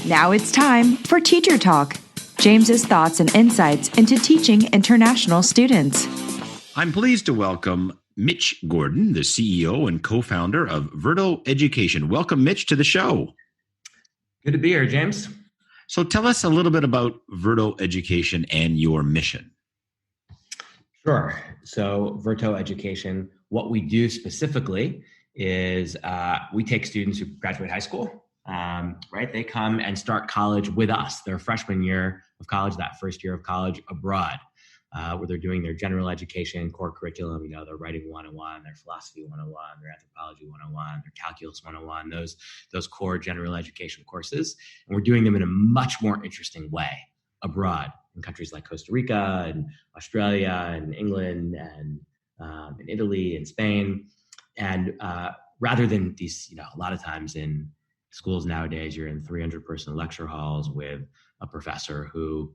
Now it's time for Teacher Talk, James's thoughts and insights into teaching international students. I'm pleased to welcome Mitch Gordon, the CEO and co-founder of Verto Education. Welcome, Mitch, to the show. Good to be here, James. So tell us a little bit about Verto Education and your mission. Sure. So Verto Education, what we do specifically is we take students who graduate high school, right? They come and start college with us, their freshman year of college, that first year of college abroad, where they're doing their general education, core curriculum, their writing 101, their philosophy 101, their anthropology 101, their calculus 101, those core general education courses. And we're doing them in a much more interesting way abroad in countries like Costa Rica and Australia and England and in Italy and Spain. And rather than these, a lot of times in schools nowadays, you're in 300-person lecture halls with a professor who,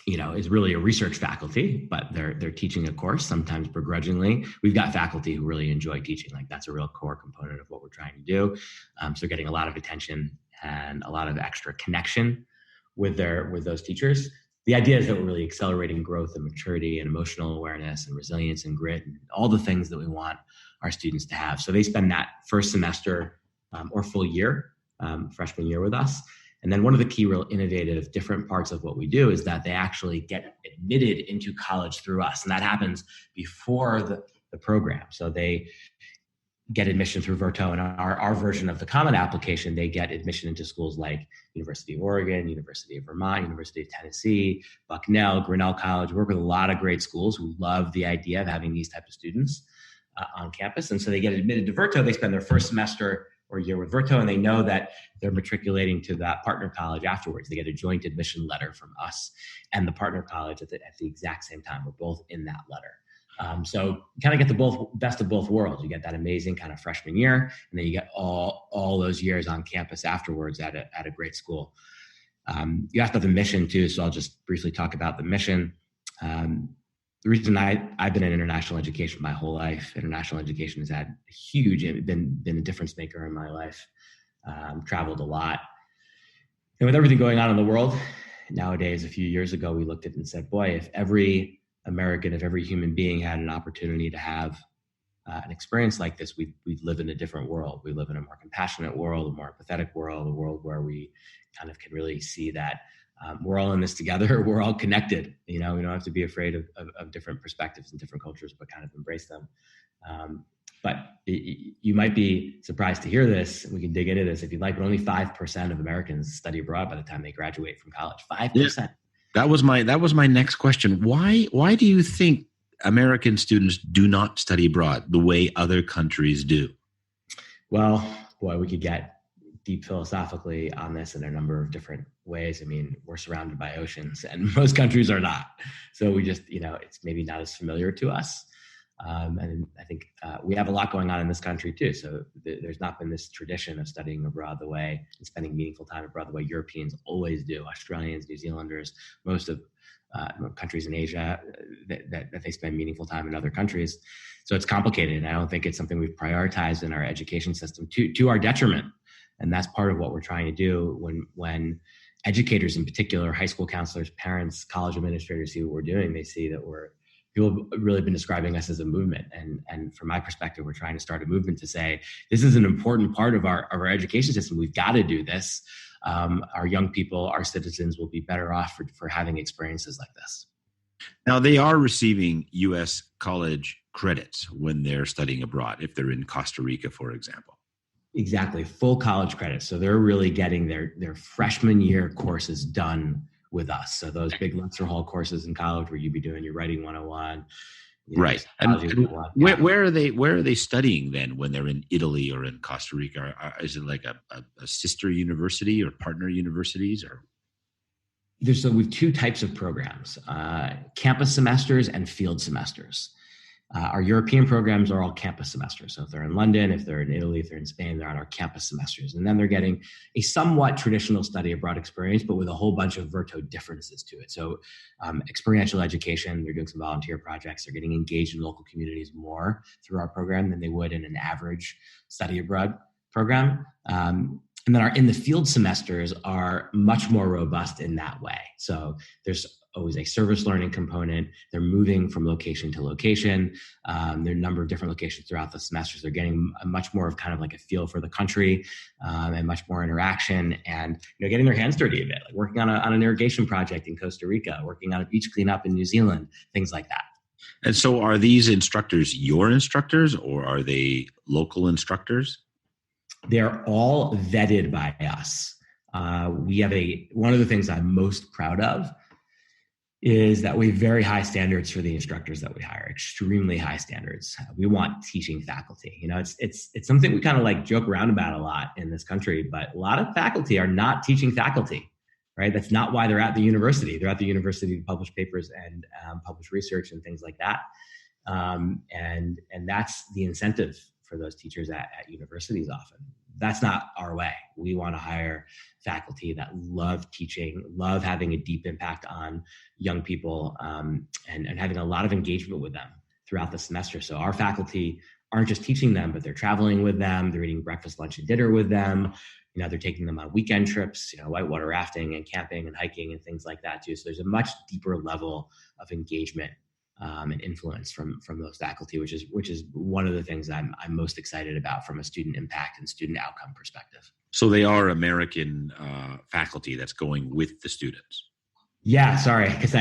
is really a research faculty, but they're teaching a course, sometimes begrudgingly. We've got faculty who really enjoy teaching. Like that's a real core component of what we're trying to do. So getting a lot of attention and a lot of extra connection with those teachers. The idea is that we're really accelerating growth and maturity and emotional awareness and resilience and grit and all the things that we want our students to have. So they spend that first semester or full year, freshman year with us. And then one of the key real innovative different parts of what we do is that they actually get admitted into college through us. And that happens before the program. So they get admission through Verto, and our version of the Common Application, they get admission into schools like University of Oregon, University of Vermont, University of Tennessee, Bucknell, Grinnell College. We work with a lot of great schools who love the idea of having these types of students on campus. And so they get admitted to Verto. They spend their first semester or year with Verto, and they know that they're matriculating to that partner college afterwards. They get a joint admission letter from us and the partner college at the exact same time. We're both in that letter. So you kind of get the best of both worlds. You get that amazing kind of freshman year, and then you get all those years on campus afterwards at a great school. You asked about the mission too, so I'll just briefly talk about the mission. The reason I've been in international education my whole life. International education has had been a difference maker in my life. Traveled a lot, and with everything going on in the world nowadays, a few years ago we looked at it and said, boy, if every American, if every human being had an opportunity to have an experience like this, we'd live in a different world. We live in a more compassionate world, a more empathetic world, a world where we kind of can really see that we're all in this together. We're all connected. We don't have to be afraid of different perspectives and different cultures, but kind of embrace them. But you might be surprised to hear this. We can dig into this if you'd like, but only 5% of Americans study abroad by the time they graduate from college. 5%. Yeah. That was my next question. Why do you think American students do not study abroad the way other countries do? Well, boy, we could get deep philosophically on this in a number of different ways. I mean, we're surrounded by oceans and most countries are not. So we just, it's maybe not as familiar to us. And I think we have a lot going on in this country too. So there's not been this tradition of studying abroad the way and spending meaningful time abroad the way Europeans always do. Australians, New Zealanders, most of countries in Asia that they spend meaningful time in other countries. So it's complicated. And I don't think it's something we've prioritized in our education system to our detriment. And that's part of what we're trying to do when educators in particular, high school counselors, parents, college administrators see what we're doing. They see that people have really been describing us as a movement. And from my perspective, we're trying to start a movement to say, this is an important part of our education system. We've got to do this. Our young people, our citizens will be better off for having experiences like this. Now, they are receiving U.S. college credits when they're studying abroad, if they're in Costa Rica, for example. Exactly. Full college credits. So they're really getting their freshman year courses done with us. So those big lecture hall courses in college where you'd be doing your writing 101. Right. And where are they studying then when they're in Italy or in Costa Rica? Is it like a sister university or partner universities? Or so we have two types of programs, campus semesters and field semesters. Our European programs are all campus semesters. So if they're in London, if they're in Italy, if they're in Spain, they're on our campus semesters. And then they're getting a somewhat traditional study abroad experience, but with a whole bunch of Verto differences to it. So experiential education, they're doing some volunteer projects. They're getting engaged in local communities more through our program than they would in an average study abroad program. And then our in the field semesters are much more robust in that way. So there's always a service learning component. They're moving from location to location. There are a number of different locations throughout the semesters. They're getting a much more of kind of like a feel for the country, and much more interaction, and getting their hands dirty a bit, like working on an irrigation project in Costa Rica, working on a beach cleanup in New Zealand, things like that. And so are these instructors your instructors, or are they local instructors? They're all vetted by us. We have one of the things I'm most proud of is that we have very high standards for the instructors that we hire, extremely high standards. We want teaching faculty. It's something we kind of like joke around about a lot in this country, but a lot of faculty are not teaching faculty, right? That's not why they're at the university. They're at the university to publish papers and publish research and things like that. And that's the incentive for those teachers at universities often. That's not our way. We want to hire faculty that love teaching, love having a deep impact on young people, and having a lot of engagement with them throughout the semester. So our faculty aren't just teaching them, but they're traveling with them, they're eating breakfast, lunch, and dinner with them. They're taking them on weekend trips, whitewater rafting and camping and hiking and things like that too. So there's a much deeper level of engagement and influence from those faculty, which is one of the things I'm most excited about from a student impact and student outcome perspective. So they are American faculty that's going with the students. Yeah, sorry, because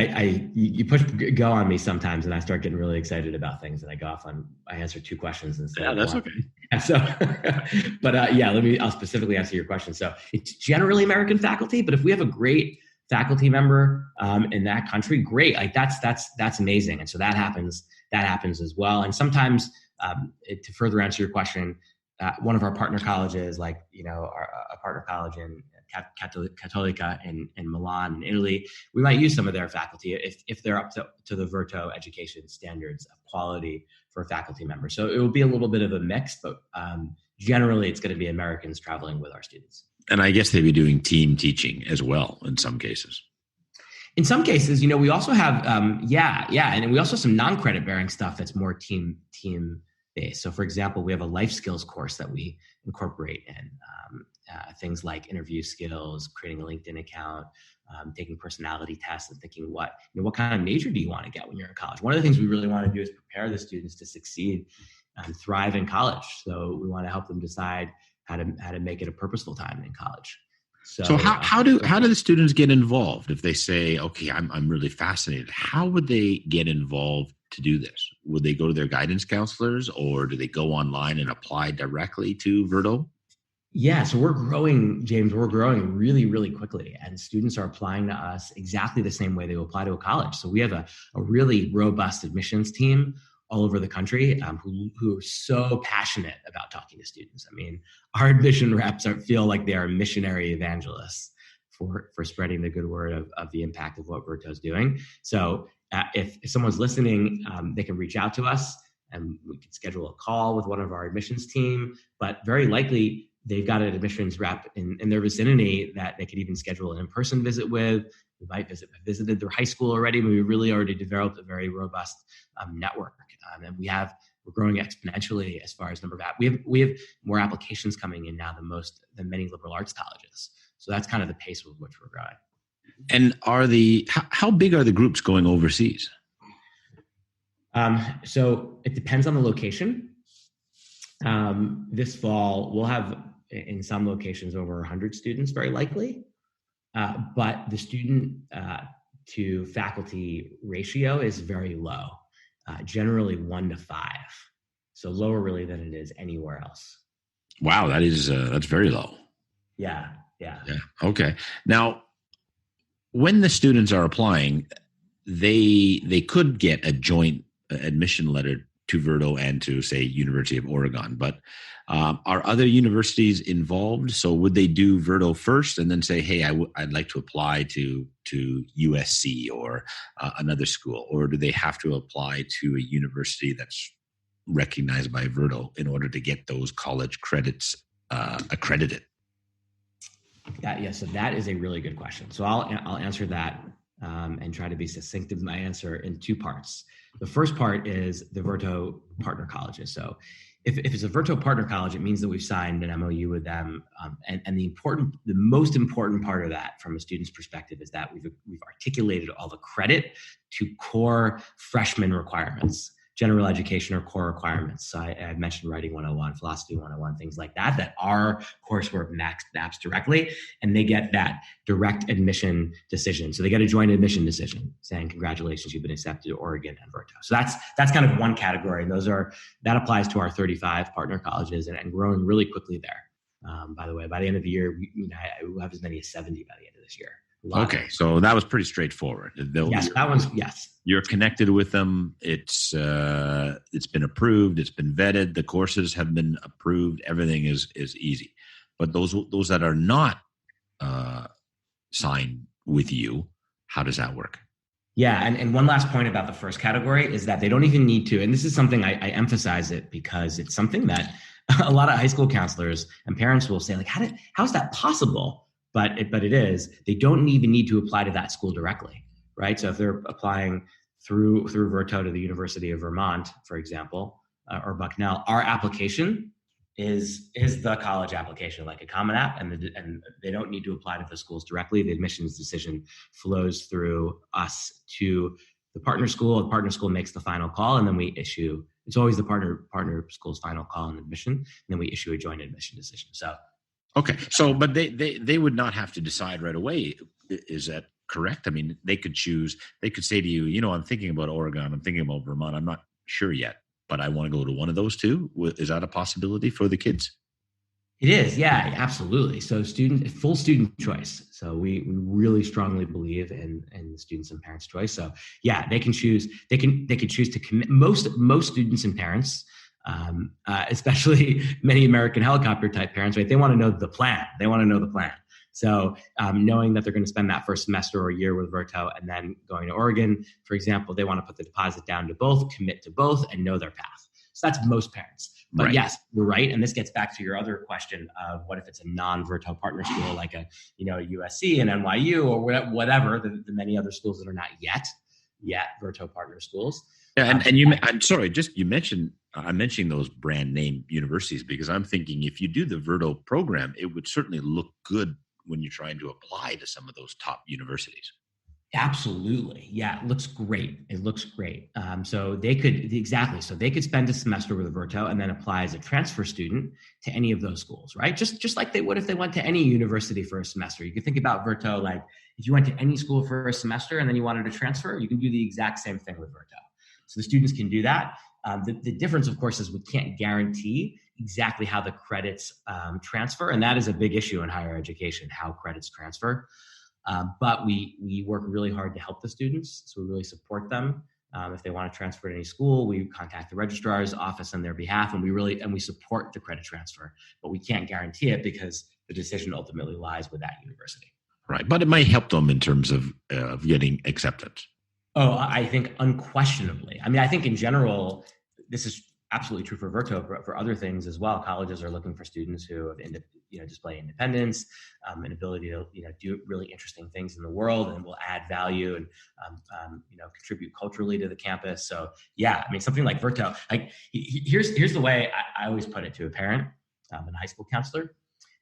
you push go on me sometimes, and I start getting really excited about things, and I answer two questions instead. Yeah, that's okay. So, but I'll specifically answer your question. So it's generally American faculty, but if we have a great faculty member in that country, great. Like that's amazing. And so that happens as well. And sometimes to further answer your question, one of our partner colleges, a partner college in Cattolica in Milan, in Italy, we might use some of their faculty if they're up to the Verto education standards of quality for a faculty member. So it will be a little bit of a mix, but generally it's going to be Americans traveling with our students. And I guess they'd be doing team teaching as well in some cases. In some cases, we also have, and we also have some non-credit bearing stuff that's more team based. So for example, we have a life skills course that we incorporate in things like interview skills, creating a LinkedIn account, taking personality tests, and thinking what kind of major do you want to get when you're in college? One of the things we really want to do is prepare the students to succeed and thrive in college. So we want to help them decide how to make it a purposeful time in college. So how do the students get involved if they say, okay, I'm really fascinated? How would they get involved to do this? Would they go to their guidance counselors, or do they go online and apply directly to Verto? Yeah, so we're growing, James. We're growing really, really quickly, and students are applying to us exactly the same way they will apply to a college. So we have a really robust admissions team all over the country who are so passionate about talking to students. I mean, our admission reps feel like they are missionary evangelists for spreading the good word of the impact of what Verto is doing. So if someone's listening, they can reach out to us and we can schedule a call with one of our admissions team, but very likely they've got an admissions rep in their vicinity that they could even schedule an in-person visit with. We might visited their high school already, but we really already developed a very robust network. And we're growing exponentially as far as number of we have more applications coming in now than many liberal arts colleges. So that's kind of the pace with which we're growing. And how big are the groups going overseas? So it depends on the location. This fall, we'll have in some locations over 100 students, very likely. But the student to faculty ratio is very low, generally 1 to 5. So lower really than it is anywhere else. Wow, that's very low. Yeah. Okay. Now, when the students are applying, they could get a joint admission letter to Verto and to, say, University of Oregon. But are other universities involved? So would they do Verto first and then say, hey, I'd like to apply to USC or another school? Or do they have to apply to a university that's recognized by Verto in order to get those college credits accredited? So that is a really good question. So I'll answer that and try to be succinct in my answer in two parts. The first part is the Verto partner colleges. So if it's a Verto partner college, it means that we've signed an MOU with them. And the most important part of that from a student's perspective is that we've articulated all the credit to core freshman requirements, general education or core requirements. So I mentioned writing 101, philosophy 101, things like that our coursework maps directly, and they get that direct admission decision. So they get a joint admission decision saying, congratulations, you've been accepted to Oregon and Verto. So that's kind of one category. And that applies to our 35 partner colleges and growing really quickly there. By the way, by the end of the year, we'll have as many as 70 by the end of this year. Okay, so that was pretty straightforward. Yes, that one's yes. You're connected with them. It's been approved. It's been vetted. The courses have been approved. Everything is easy. But those that are not signed with you, how does that work? Yeah, and one last point about the first category is that they don't even need to. And this is something I emphasize it because it's something that a lot of high school counselors and parents will say, like, how's that possible? But it is. They don't even need to apply to that school directly, right? So if they're applying through Verto to the University of Vermont, for example, or Bucknell, our application is the college application, like a Common App, and they don't need to apply to the schools directly. The admissions decision flows through us to the partner school. The partner school makes the final call, and then we issue. It's always the partner school's final call on admission, and then we issue a joint admission decision. So. Okay. So, but they would not have to decide right away. Is that correct? I mean, they could choose, they could say to you, I'm thinking about Oregon, I'm thinking about Vermont. I'm not sure yet, but I want to go to one of those two. Is that a possibility for the kids? It is. Yeah, absolutely. So full student choice. So we really strongly believe in the students and parents' choice. So yeah, they can choose, they could choose to commit. Most students and parents, especially many American helicopter type parents, right? They want to know the plan. So knowing that they're going to spend that first semester or year with Verto and then going to Oregon, for example, they want to put the deposit down to both, commit to both, and know their path. So that's most parents. But right. Yes, you're right. And this gets back to your other question of what if it's a non-Verto partner school like a USC and NYU or whatever, the many other schools that are not yet Verto partner schools. Yeah, I'm sorry, I'm mentioning those brand name universities because I'm thinking if you do the Verto program, it would certainly look good when you're trying to apply to some of those top universities. Absolutely. Yeah, it looks great. So they could spend a semester with Verto and then apply as a transfer student to any of those schools, right? Just like they would if they went to any university for a semester. You could think about Verto like if you went to any school for a semester and then you wanted to transfer, you can do the exact same thing with Verto. So the students can do that. The difference, of course, is we can't guarantee exactly how the credits transfer. And that is a big issue in higher education, how credits transfer. But we work really hard to help the students. So we really support them. If they want to transfer to any school, we contact the registrar's office on their behalf, and we support the credit transfer. But we can't guarantee it because the decision ultimately lies with that university. Right. But it might help them in terms of getting acceptance. Oh, I think unquestionably. I mean, I think in general, this is absolutely true for Verto, but for other things as well. Colleges are looking for students who have display independence, an ability to do really interesting things in the world, and will add value and contribute culturally to the campus. So yeah, I mean, something like Verto. Like here's the way I always put it to a parent and a high school counselor.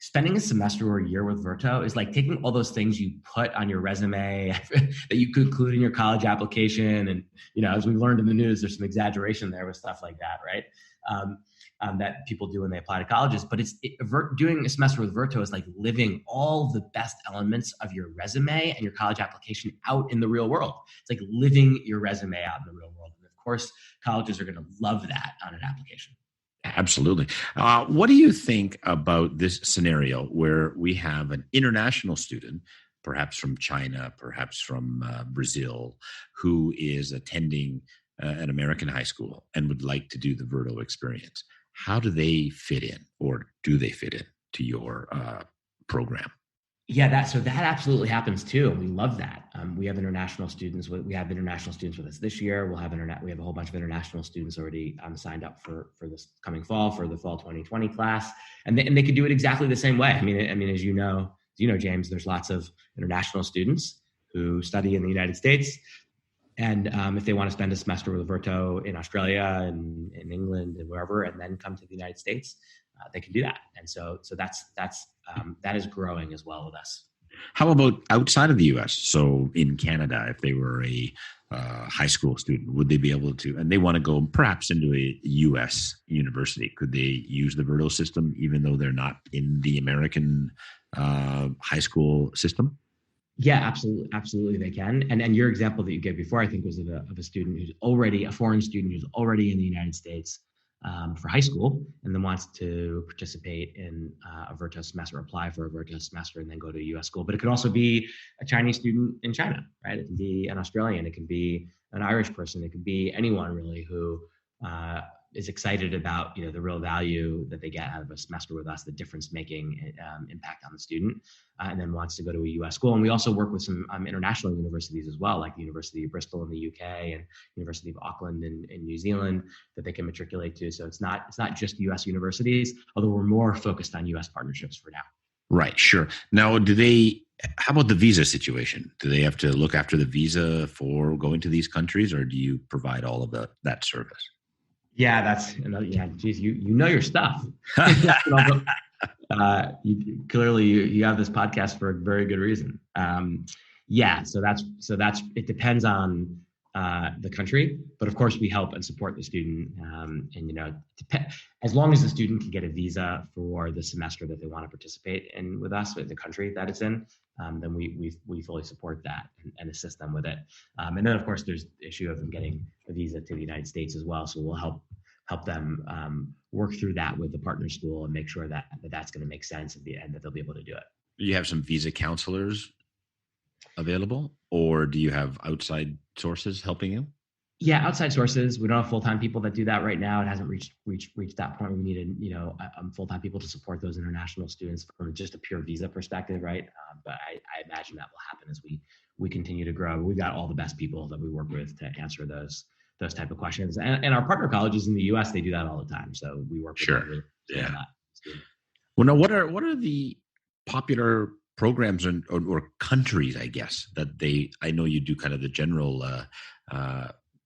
Spending a semester or a year with Verto is like taking all those things you put on your resume that you could include in your college application. And, as we've learned in the news, there's some exaggeration there with stuff like that, right? That people do when they apply to colleges. But doing a semester with Verto is like living all the best elements of your resume and your college application out in the real world. It's like living your resume out in the real world. And of course, colleges are going to love that on an application. Absolutely. What do you think about this scenario where we have an international student, perhaps from China, perhaps from Brazil, who is attending an American high school and would like to do the Verto experience? How do they fit in, or do they fit in to your program? Yeah, that absolutely happens too. We love that. We have international students. We have international students with us this year. We have a whole bunch of international students already signed up for this coming fall, for the fall 2020 class, and they could do it exactly the same way. I mean, as you know, James, there's lots of international students who study in the United States, And if they want to spend a semester with Verto in Australia and in England and wherever, and then come to the United States, they can do that. And so that is growing as well with us. How about outside of the U.S.? So in Canada, if they were a high school student, would they be able to, and they want to go perhaps into a U.S. university, could they use the Verto system even though they're not in the American high school system? Yeah, absolutely they can. And your example that you gave before, I think, was of a student who's already a foreign student who's already in the United States for high school, and then wants to participate in a Verto semester, apply for a Verto semester, and then go to a U.S. school. But it could also be a Chinese student in China, right? It can be an Australian, it can be an Irish person, it could be anyone really who is excited about the real value that they get out of a semester with us, the difference making impact on the student, and then wants to go to a U.S. school. And we also work with some international universities as well, like the University of Bristol in the UK and University of Auckland in New Zealand, that they can matriculate to. So it's not just U.S. universities, although we're more focused on U.S. partnerships for now. Right, sure. Now, how about the visa situation? Do they have to look after the visa for going to these countries, or do you provide all of that service? Yeah, that's another. Yeah, geez, you know your stuff. You have this podcast for a very good reason. So that's it depends on the country, but of course we help and support the student. As long as the student can get a visa for the semester that they want to participate in with us, with the country that it's in, then we fully support that and assist them with it. And then of course there's the issue of them getting a visa to the United States as well. So we'll help them work through that with the partner school and make sure that that's going to make sense at the end, that they'll be able to do it. Do you have some visa counselors available, or do you have outside sources helping you? Yeah, outside sources. We don't have full-time people that do that right now. It hasn't reached that point where we needed, full-time people to support those international students from just a pure visa perspective, right? But I imagine that will happen as we continue to grow. We've got all the best people that we work with to answer those type of questions. And our partner colleges in the US, they do that all the time. So we work with them. Yeah. Well, now what are the popular programs or countries, I guess, that I know you do kind of the general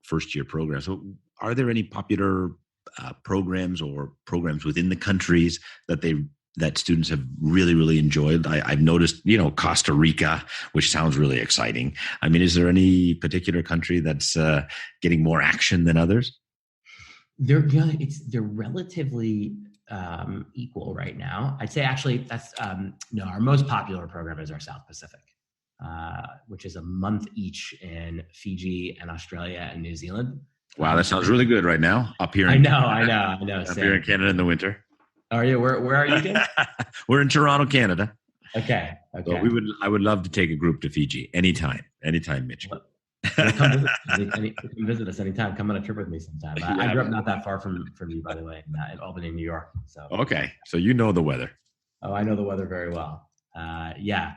first year programs. So are there any popular programs or programs within the countries that students have really, really enjoyed? I've noticed, Costa Rica, which sounds really exciting. I mean, is there any particular country that's getting more action than others? They're relatively equal right now. I'd say actually that's our most popular program is our South Pacific, which is a month each in Fiji and Australia and New Zealand. Wow, that sounds really good right now up here. I know. Up here in Canada in the winter. Are you? Where are you, Jim? We're in Toronto, Canada. Okay. So I would love to take a group to Fiji anytime, Mitch. Come visit us anytime. Come on a trip with me sometime. I grew up not that far from you, by the way, in Albany, New York. So okay, so you know the weather. Oh, I know the weather very well. Yeah.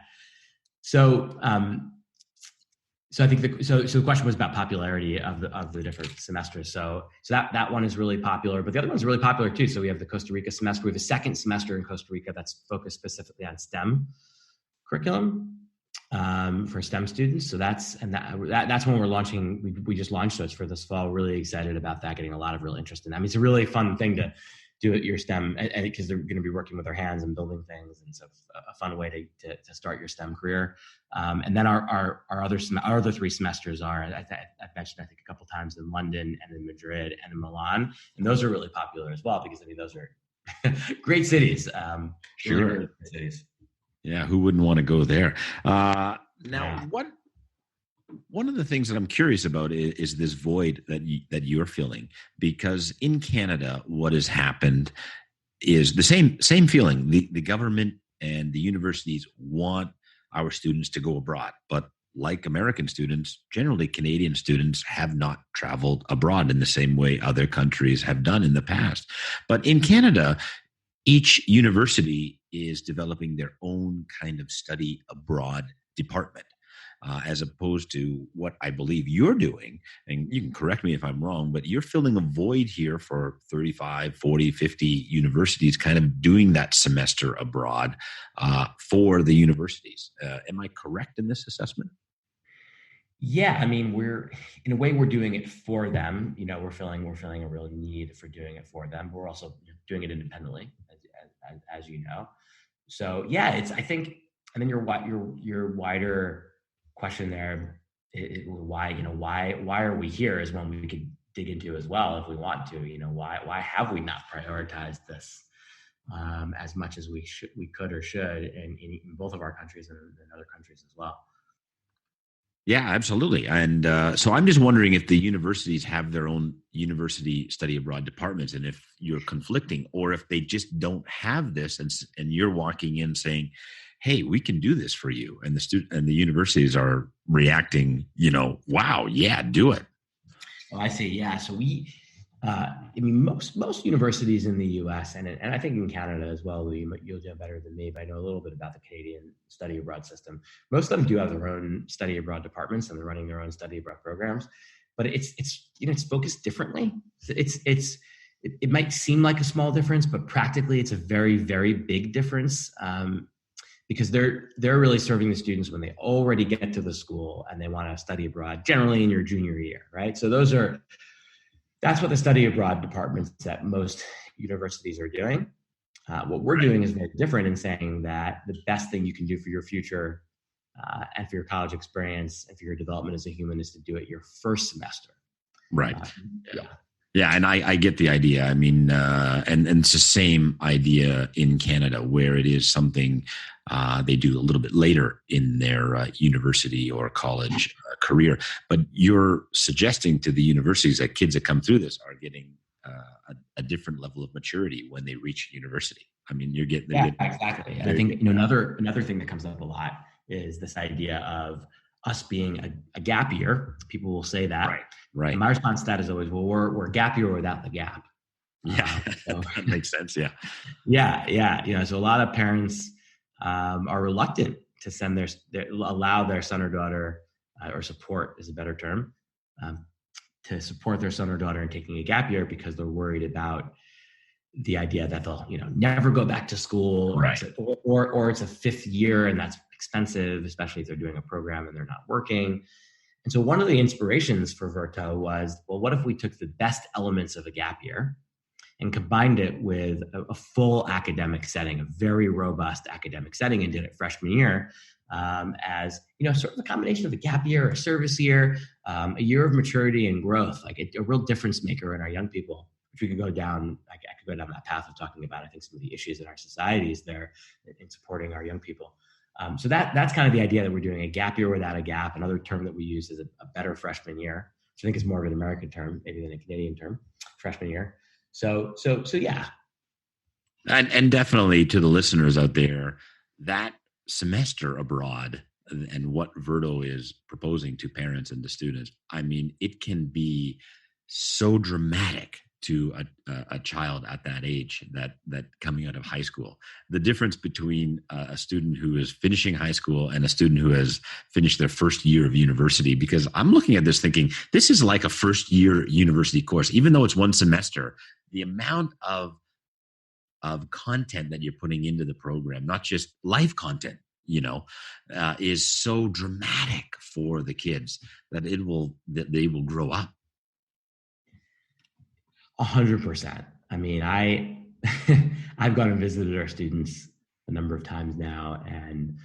So I think the question was about popularity of the different semesters. So that one is really popular, but the other one's really popular too. So we have the Costa Rica semester. We have a second semester in Costa Rica that's focused specifically on STEM curriculum for STEM students. So that's when we're launching. We just launched those for this fall. Really excited about that. Getting a lot of real interest in that. I mean, it's a really fun thing to do at your STEM, and because they're going to be working with their hands and building things, and so a fun way to start your STEM career. And then our other three semesters are, I've mentioned I think a couple times, in London and in Madrid and in Milan, and those are really popular as well because those are great cities. Sure, really great cities. Yeah, who wouldn't want to go there? One of the things that I'm curious about is this void that you're feeling, because in Canada, what has happened is the same feeling. The government and the universities want our students to go abroad, but like American students, generally Canadian students have not traveled abroad in the same way other countries have done in the past. But in Canada, each university is developing their own kind of study abroad department. As opposed to what I believe you're doing, and you can correct me if I'm wrong, but you're filling a void here for 35, 40, 50 universities kind of doing that semester abroad for the universities. Am I correct in this assessment? Yeah, I mean, in a way we're doing it for them. We're feeling a real need for doing it for them. But we're also doing it independently, as you know. So yeah, I think, and then your wider question there, why why are we here is one we could dig into as well if we want to. Why have we not prioritized this as much as we could or should in both of our countries and in other countries as well. Yeah, absolutely. And so I'm just wondering if the universities have their own university study abroad departments, and if you're conflicting, or if they just don't have this, and you're walking in saying, "Hey, we can do this for you," and the universities are reacting, "Wow, yeah, do it." Oh, I see. Yeah. So I mean, most universities in the U.S. and I think in Canada as well, you'll do better than me, but I know a little bit about the Canadian study abroad system. Most of them do have their own study abroad departments, and they're running their own study abroad programs. But it's focused differently. It might seem like a small difference, but practically it's a very, very big difference. Because they're really serving the students when they already get to the school and they want to study abroad, generally in your junior year, right? So that's what the study abroad departments at most universities are doing. What we're doing is very different in saying that the best thing you can do for your future and for your college experience and for your development as a human is to do it your first semester. Right. Yeah. Yeah, and I get the idea. I mean, and it's the same idea in Canada, where it is something they do a little bit later in their university or college career. But you're suggesting to the universities that kids that come through this are getting a different level of maturity when they reach university. I mean, exactly. And I think another thing that comes up a lot is this idea of us being a gap year. People will say that. Right. And my response to that is always, well, we're a gap year without the gap. Yeah, so, that makes sense. Yeah. Yeah. So a lot of parents are reluctant to allow their son or daughter, or support is a better term, to support their son or daughter in taking a gap year because they're worried about the idea that they'll, never go back to school, right. or it's a fifth year and that's expensive, especially if they're doing a program and they're not working. And so one of the inspirations for Verto was, well, what if we took the best elements of a gap year and combined it with a full academic setting, a very robust academic setting, and did it freshman year as, sort of a combination of a gap year, a service year, a year of maturity and growth, like a real difference maker in our young people, which we could go down, I could go down that path of talking about, I think, some of the issues in our societies there in supporting our young people. So that's kind of the idea that we're doing a gap year without a gap. Another term that we use is a better freshman year, which I think is more of an American term, maybe than a Canadian term, freshman year. So yeah. And definitely to the listeners out there, that semester abroad and what Verto is proposing to parents and to students, I mean, it can be so dramatic to a child at that age, that coming out of high school. The difference between a student who is finishing high school and a student who has finished their first year of university, because I'm looking at this thinking, this is like a first year university course, even though it's one semester. The amount of content that you're putting into the program, not just life content, is so dramatic for the kids that they will grow up. 100%. I mean, I've gone and visited our students a number of times now and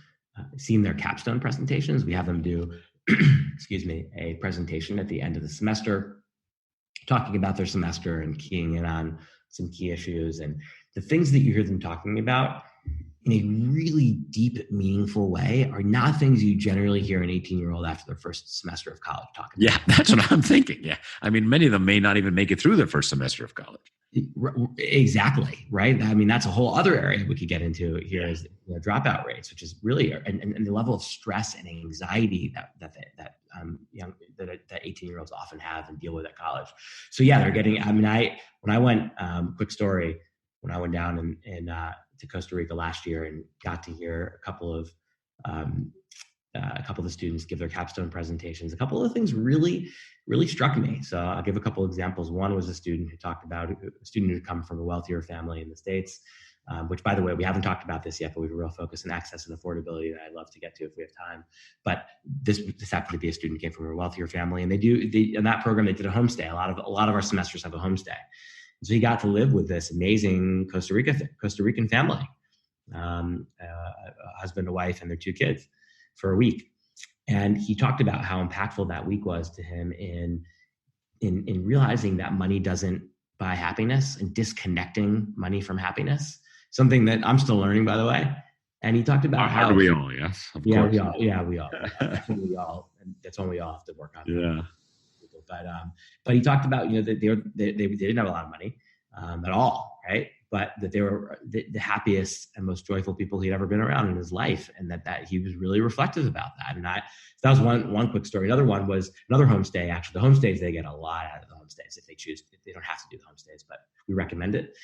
seen their capstone presentations. We have them do, a presentation at the end of the semester, talking about their semester and keying in on some key issues. And the things that you hear them talking about in a really deep, meaningful way are not things you generally hear an 18-year-old after their first semester of college talking about. Yeah, that's what I'm thinking. Yeah. I mean, many of them may not even make it through their first semester of college. Exactly. Right. I mean, that's a whole other area we could get into here is dropout rates, which is really, and the level of stress and anxiety that 18-year-olds often have and deal with at college. So yeah, they're getting, I mean, when I went, quick story, when I went down to Costa Rica last year and got to hear a couple of the students give their capstone presentations, a couple of things really, really struck me. So I'll give a couple examples. One was a student who talked about a student who had come from a wealthier family in the States, which, by the way, we haven't talked about this yet, but we have a real focus on access and affordability that I'd love to get to if we have time. But this happened to be a student who came from a wealthier family, and in that program they did a homestay. A lot of our semesters have a homestay, so he got to live with this amazing Costa Rican family, a husband, a wife, and their 2 kids for a week. And he talked about how impactful that week was to him in realizing that money doesn't buy happiness, and disconnecting money from happiness. Something that I'm still learning, by the way. And he talked about how do we all? Yes, of course. We all. We all, and that's when we all have to work on. Yeah. But he talked about, that they didn't have a lot of money at all, right? But that they were the happiest and most joyful people he'd ever been around in his life, and that he was really reflective about that. And that was one quick story. Another one was another homestay. Actually, the homestays, they get a lot out of the homestays if they choose. They don't have to do the homestays, but we recommend it.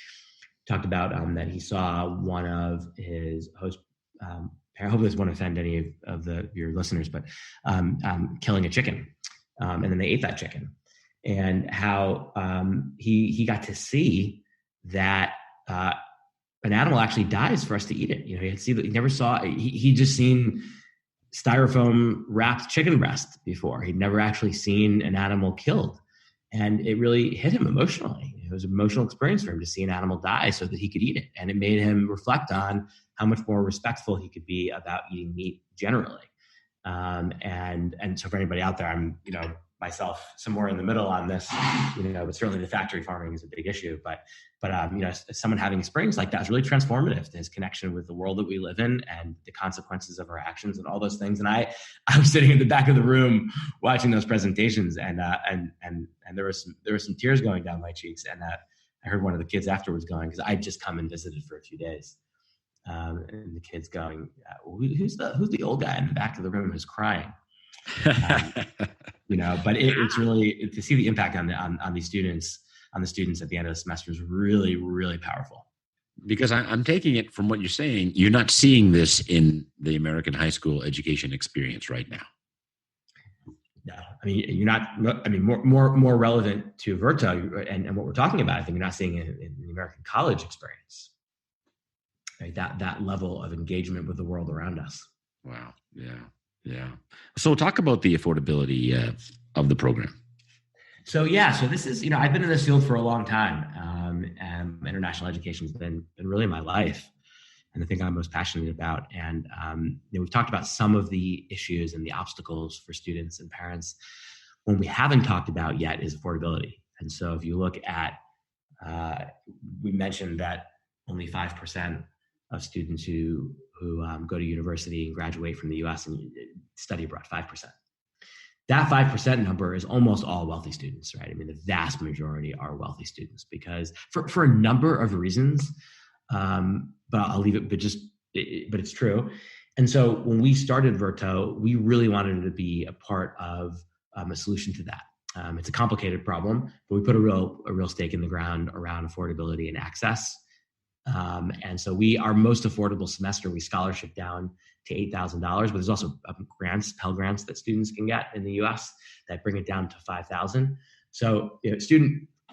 Talked about that he saw one of his host. I hope this won't offend any of your listeners, but killing a chicken, and then they ate that chicken, and how he got to see that an animal actually dies for us to eat it. He never saw. He just seen styrofoam wrapped chicken breast before. He'd never actually seen an animal killed, and it really hit him emotionally. It was an emotional experience for him to see an animal die so that he could eat it, and it made him reflect on how much more respectful he could be about eating meat generally. And so for anybody out there, I'm myself somewhere in the middle on this, but certainly the factory farming is a big issue. But someone having experience like that is really transformative to his connection with the world that we live in and the consequences of our actions and all those things. And I was sitting in the back of the room watching those presentations, and there were some tears going down my cheeks. And I heard one of the kids afterwards going, because I'd just come and visited for a few days, and the kids going, "Who's the old guy in the back of the room who's crying?" But it's really, to see the impact on these students, on the students at the end of the semester, is really, really powerful. Because I'm taking it from what you're saying, you're not seeing this in the American high school education experience right now. No, you're not. More relevant to Verto and what we're talking about, I think you're not seeing it in the American college experience. Right? That level of engagement with the world around us. Wow. Yeah. So talk about the affordability of the program. So this is, I've been in this field for a long time. And international education has been really my life, and the thing I'm most passionate about. And we've talked about some of the issues and the obstacles for students and parents. What we haven't talked about yet is affordability. And so if you look at, we mentioned that only 5% of students who go to university and graduate from the U.S. and study abroad, 5%. That 5% number is almost all wealthy students, right? The vast majority are wealthy students, because for a number of reasons, but I'll leave it, but it's true. And so when we started Verto, we really wanted to be a part of a solution to that. It's a complicated problem, but we put a real stake in the ground around affordability and access. And so our most affordable semester, we scholarship down to $8,000, but there's also Pell Grants that students can get in the US that bring it down to $5,000. So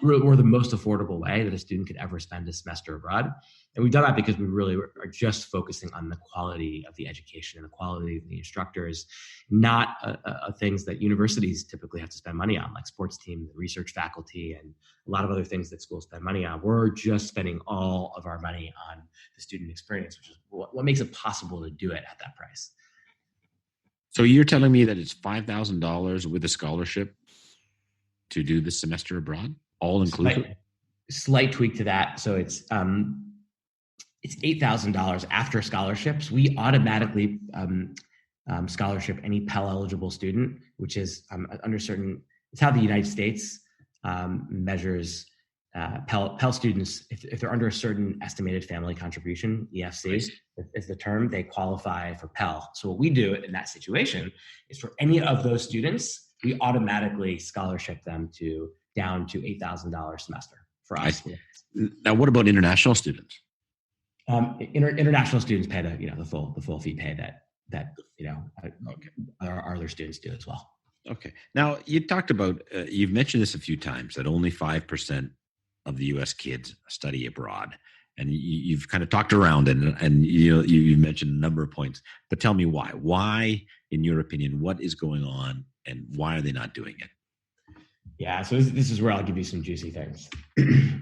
we're the most affordable way that a student could ever spend a semester abroad. And we've done that because we really are just focusing on the quality of the education and the quality of the instructors, not things that universities typically have to spend money on, like sports teams, research faculty, and a lot of other things that schools spend money on. We're just spending all of our money on the student experience, which is what makes it possible to do it at that price. So you're telling me that it's $5,000 with a scholarship to do this semester abroad, all inclusive? Slight tweak to that. So it's $8,000 after scholarships. We automatically scholarship any Pell eligible student, which is under certain. It's how the United States measures Pell students. If they're under a certain estimated family contribution, EFC is the term, they qualify for Pell. So what we do in that situation is, for any of those students, we automatically scholarship them down to $8,000 semester for us. Now, what about international students? International students pay the full fee pay that our other students do as well. Okay. Now, you talked about, you've mentioned this a few times, that only 5% of the U.S. kids study abroad. And you've kind of talked around and you mentioned a number of points, but tell me why. Why, in your opinion, what is going on and why are they not doing it? Yeah, so this is where I'll give you some juicy things,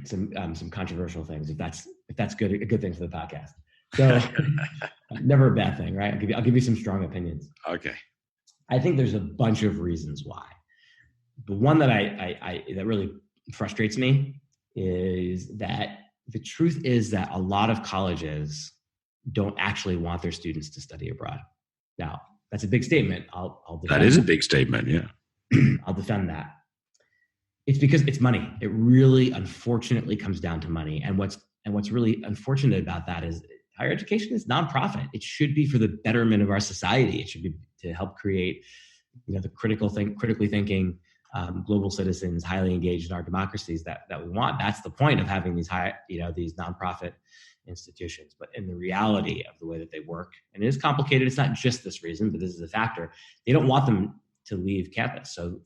some controversial things, if that's good, a good thing for the podcast. So never a bad thing, right? I'll give you some strong opinions. Okay. I think there's a bunch of reasons why. The one that I that really frustrates me is that the truth is that a lot of colleges don't actually want their students to study abroad. Now, that's a big statement. I'll defend that is a big statement, yeah. I'll defend that. It's because it's money. It really, unfortunately, comes down to money. And what's really unfortunate about that is higher education is nonprofit. It should be for the betterment of our society. It should be to help create, the critically thinking, global citizens, highly engaged in our democracies that we want. That's the point of having these these nonprofit institutions. But in the reality of the way that they work, and it is complicated, it's not just this reason, but this is a factor. They don't want them to leave campus. So,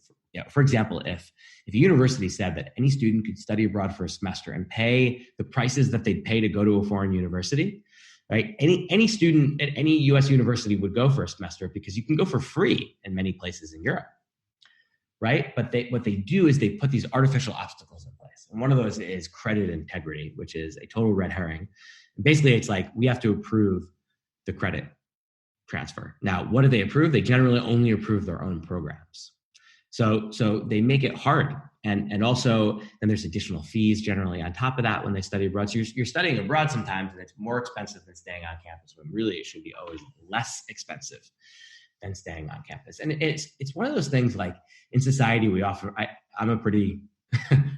for example, if a university said that any student could study abroad for a semester and pay the prices that they'd pay to go to a foreign university, right? Any student at any U.S. university would go for a semester because you can go for free in many places in Europe, right? But what they do is they put these artificial obstacles in place. And one of those is credit integrity, which is a total red herring. And basically, it's like we have to approve the credit transfer. Now, what do they approve? They generally only approve their own programs. So they make it hard. And also, then there's additional fees generally on top of that when they study abroad. So you're studying abroad sometimes, and it's more expensive than staying on campus, when really it should be always less expensive than staying on campus. And it's one of those things, like in society, I'm a pretty,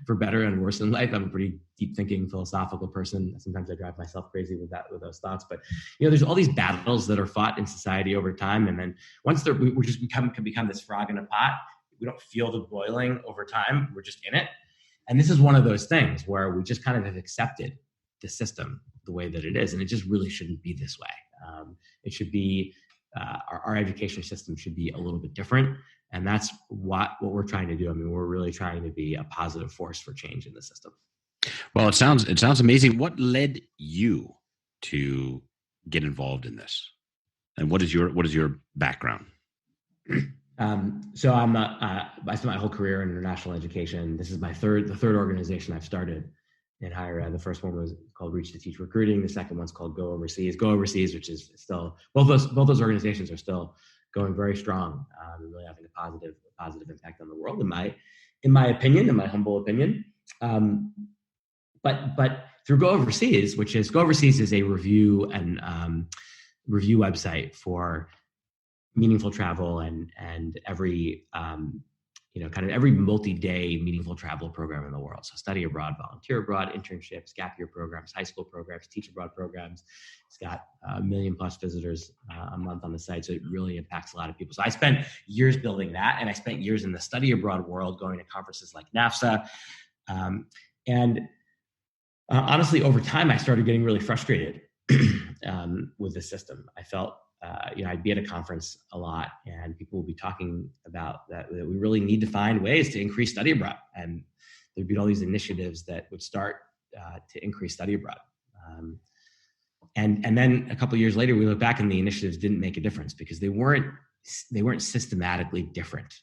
for better and worse in life, I'm a pretty deep thinking, philosophical person. Sometimes I drive myself crazy with those thoughts. But there's all these battles that are fought in society over time, and then once we just can become this frog in a pot. We don't feel the boiling over time. We're just in it. And this is one of those things where we just kind of have accepted the system the way that it is. And it just really shouldn't be this way. It should be, our education system should be a little bit different. And that's what we're trying to do. I mean, we're really trying to be a positive force for change in the system. Well, it sounds amazing. What led you to get involved in this? And what is your background? So I spent my whole career in international education. This is the third organization I've started in higher ed. The first one was called Reach to Teach Recruiting. The second one's called Go Overseas. Go Overseas, which is still, both those organizations are still going very strong, and really having a positive impact on the world, in my opinion, in my humble opinion. But through Go Overseas, Go Overseas is a review and review website for meaningful travel and every kind of every multi-day meaningful travel program in the world. So study abroad, volunteer abroad, internships, gap year programs, high school programs, teach abroad programs. It's got 1 million plus visitors a month on the site. So it really impacts a lot of people. So I spent years building that, and I spent years in the study abroad world, going to conferences like NAFSA. Honestly, over time, I started getting really frustrated with the system. I felt I'd be at a conference a lot, and people would be talking about that we really need to find ways to increase study abroad. And there'd be all these initiatives that would start to increase study abroad. And then a couple of years later, we look back and the initiatives didn't make a difference because they weren't systematically different.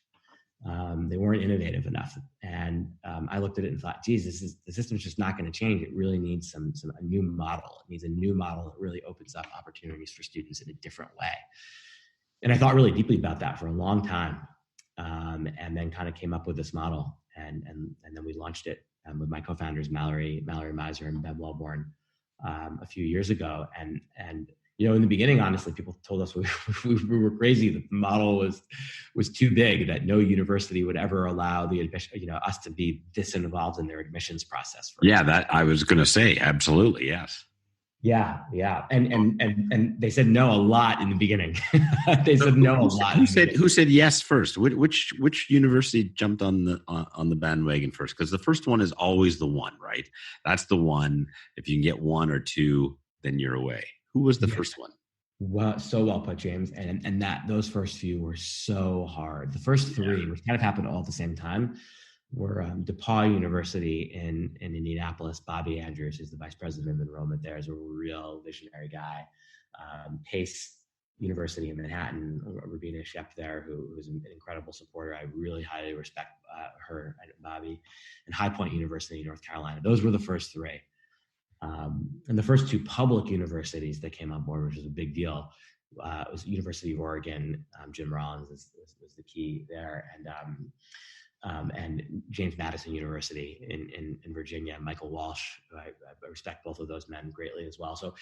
They weren't innovative enough. And I looked at it and thought, geez, the system's just not going to change. It really needs a new model. It needs a new model that really opens up opportunities for students in a different way. And I thought really deeply about that for a long time. And then kind of came up with this model, and then we launched it with my co-founders, Mallory Miser and Ben Wellborn, a few years ago. And in the beginning, honestly, people told us we were crazy, that the model was too big, that no university would ever allow the admission, us to be this involved in their admissions process. That I was going to say, absolutely, yes. Yeah. And they said no a lot in the beginning. They said no a lot. Who said yes first? Which university jumped on the bandwagon first? Because the first one is always the one, right? That's the one. If you can get one or two, then you're away. Who was the first one? Well, so well put, James. And those first few were so hard. The first three, which kind of happened all at the same time, were DePaul University in Indianapolis. Bobby Andrews, who's the vice president of enrollment there, is a real visionary guy. Pace University in Manhattan, Rubina Shep there, who was an incredible supporter. I really highly respect her and Bobby. And High Point University in North Carolina. Those were the first three. And the first two public universities that came on board, which was a big deal, was University of Oregon. Jim Rollins was the key there, and James Madison University in Virginia. Michael Walsh, who I respect both of those men greatly as well. So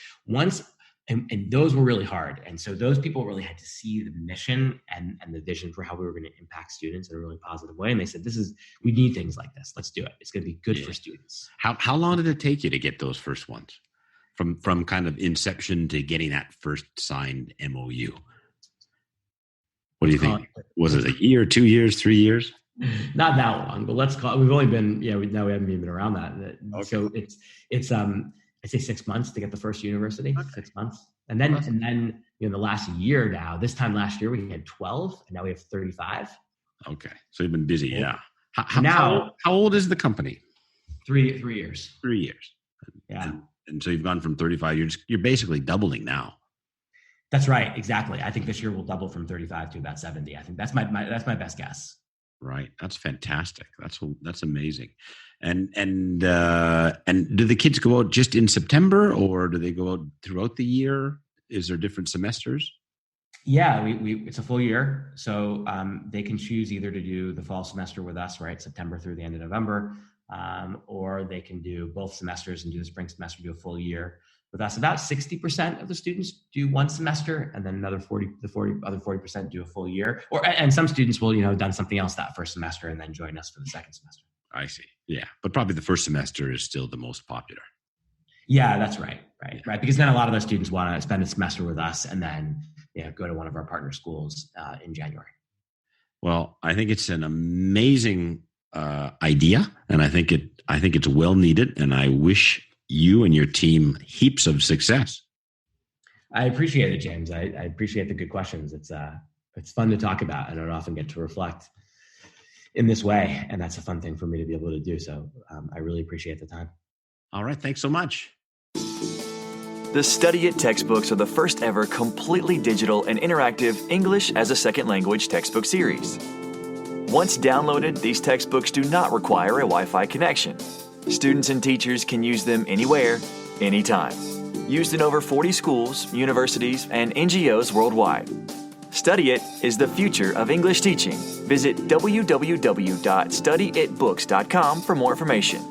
and those were really hard. And so those people really had to see the mission and the vision for how we were going to impact students in a really positive way. And they said, we need things like this. Let's do it. It's going to be good for students. How long did it take you to get those first ones? From kind of inception to getting that first signed MOU? What do you think? Was it a year, 2 years, 3 years? Not that long, but we've only been, we haven't even been around that. Okay. So it's I'd say 6 months to get the first university, okay. 6 months. And then in the last year now, this time last year, we had 12 and now we have 35. Okay. So you've been busy. Yeah. How old is the company? 3 years. 3 years. Yeah. And so you've gone from 35, you're basically doubling now. That's right. Exactly. I think this year we'll double from 35 to about 70. I think that's my best guess. Right. That's fantastic. That's amazing. And do the kids go out just in September, or do they go out throughout the year? Is there different semesters? Yeah, it's a full year. So they can choose either to do the fall semester with us, right, September through the end of November, or they can do both semesters and do the spring semester, do a full year with us. About 60% of the students do one semester, and then another 40% do a full year. And some students will, have done something else that first semester and then join us for the second semester. I see. Yeah, but probably the first semester is still the most popular. Yeah, that's right. Right. Because then a lot of those students want to spend a semester with us and then go to one of our partner schools in January. Well, I think it's an amazing idea, and I think it's well needed, and I wish you and your team heaps of success. I appreciate it, James. I appreciate the good questions. It's fun to talk about, and I don't often get to reflect in this way, and that's a fun thing for me to be able to do. So I really appreciate the time. All right. Thanks so much. The Study It textbooks are the first ever completely digital and interactive English as a second language textbook series. Once downloaded, these textbooks do not require a Wi-Fi connection. Students and teachers can use them anywhere, anytime. Used in over 40 schools, universities, and NGOs worldwide. Study It is the future of English teaching. Visit www.studyitbooks.com for more information.